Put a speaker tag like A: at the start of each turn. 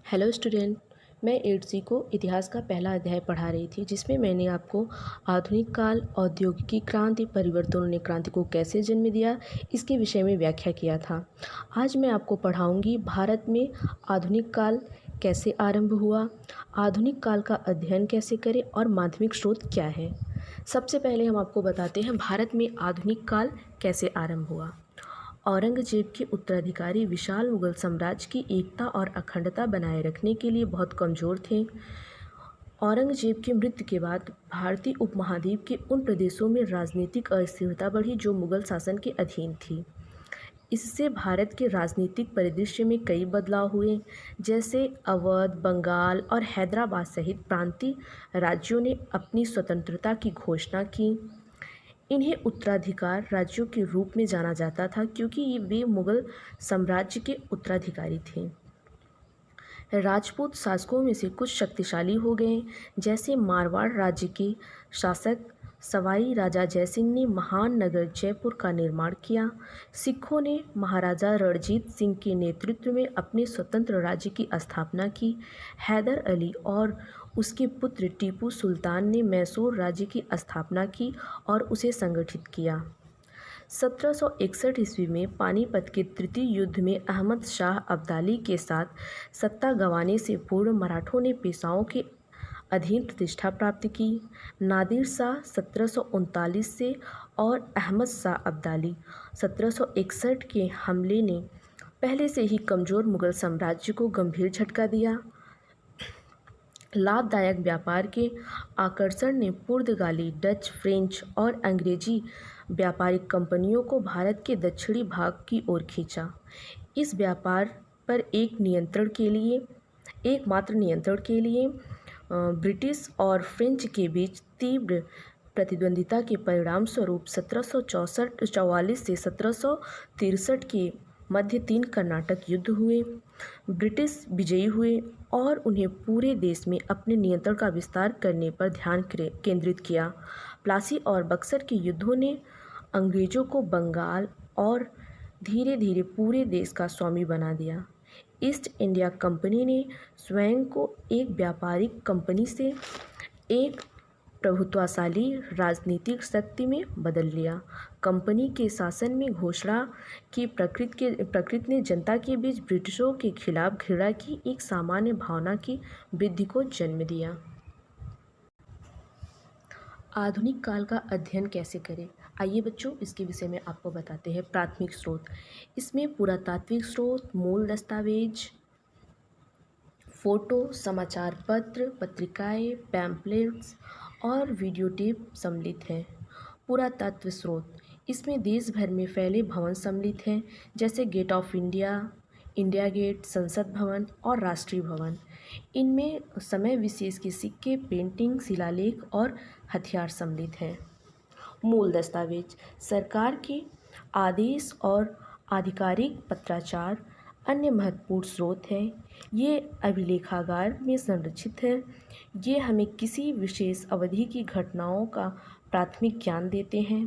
A: Hello student. मैं 8सी को इतिहास का पहला अध्याय पढ़ा रही थी, जिसमें मैंने आपको आधुनिक काल, औद्योगिकी क्रांति, परिवर्तनों ने क्रांति को कैसे जन्म दिया, इसके विषय में व्याख्या किया था। आज मैं आपको पढ़ाऊंगी भारत में आधुनिक काल कैसे आरंभ हुआ, आधुनिक काल का अध्ययन कैसे करें और माध्यमिक स्रोत क्या है। सबसे पहले हम आपको बताते हैं भारत में आधुनिक काल कैसे आरंभ हुआ। औरंगजेब के उत्तराधिकारी विशाल मुगल साम्राज्य की एकता और अखंडता बनाए रखने के लिए बहुत कमज़ोर थे। औरंगजेब की मृत्यु के बाद भारतीय उपमहाद्वीप के उन प्रदेशों में राजनीतिक अस्थिरता बढ़ी जो मुगल शासन के अधीन थी। इससे भारत के राजनीतिक परिदृश्य में कई बदलाव हुए, जैसे अवध, बंगाल और हैदराबाद सहित प्रांतीय राज्यों ने अपनी स्वतंत्रता की घोषणा की। इन्हें उत्तराधिकार राज्यों के रूप में जाना जाता था क्योंकि वे मुगल साम्राज्य के उत्तराधिकारी थे। राजपूत शासकों में से कुछ शक्तिशाली हो गए, जैसे मारवाड़ राज्य के शासक सवाई राजा जयसिंह ने महान नगर जयपुर का निर्माण किया। सिखों ने महाराजा रणजीत सिंह के नेतृत्व में अपने स्वतंत्र राज्य की स्थापना की। हैदर अली और उसके पुत्र टीपू सुल्तान ने मैसूर राज्य की स्थापना की और उसे संगठित किया। 1761 ईस्वी में पानीपत के तृतीय युद्ध में अहमद शाह अब्दाली के साथ सत्ता गंवाने से पूर्व मराठों ने पेशवाओं के अधीन प्रतिष्ठा प्राप्त की। नादिर शाह 1739 से और अहमद शाह अब्दाली 1761 के हमले ने पहले से ही कमज़ोर मुगल साम्राज्य को गंभीर झटका दिया। लाभदायक व्यापार के आकर्षण ने पुर्तगाली, डच, फ्रेंच और अंग्रेजी व्यापारिक कंपनियों को भारत के दक्षिणी भाग की ओर खींचा। इस व्यापार पर एकमात्र नियंत्रण के लिए ब्रिटिश और फ्रेंच के बीच तीव्र प्रतिद्वंदिता के परिणाम स्वरूप 1744 से 1763 के मध्य 3 कर्नाटक युद्ध हुए। ब्रिटिश विजयी हुए और उन्हें पूरे देश में अपने नियंत्रण का विस्तार करने पर ध्यान केंद्रित किया। प्लासी और बक्सर के युद्धों ने अंग्रेज़ों को बंगाल और धीरे धीरे पूरे देश का स्वामी बना दिया। ईस्ट इंडिया कंपनी ने स्वयं को एक व्यापारिक कंपनी से एक प्रभुत्वशाली राजनीतिक शक्ति में बदल लिया। कंपनी के शासन में घोषणा की प्रकृति ने जनता के बीच ब्रिटिशों के खिलाफ घृणा की एक सामान्य भावना की वृद्धि को जन्म दिया। आधुनिक काल का अध्ययन कैसे करें, आइए बच्चों इसके विषय में आपको बताते हैं। प्राथमिक स्रोत, इसमें पुरातात्विक स्रोत, मूल दस्तावेज, फोटो, समाचार पत्र, पत्रिकाएं, पैम्पलेट्स और वीडियो टेप सम्मिलित हैं। पुरातत्व स्रोत, इसमें देश भर में फैले भवन सम्मिलित हैं, जैसे Gate of India, India Gate, संसद भवन और राष्ट्रीय भवन। इनमें समय विशेष के सिक्के, पेंटिंग, शिलालेख और हथियार सम्मिलित हैं। मूल दस्तावेज, सरकार के आदेश और आधिकारिक पत्राचार अन्य महत्वपूर्ण स्रोत हैं। ये अभिलेखागार में संरक्षित है। ये हमें किसी विशेष अवधि की घटनाओं का प्राथमिक ज्ञान देते हैं।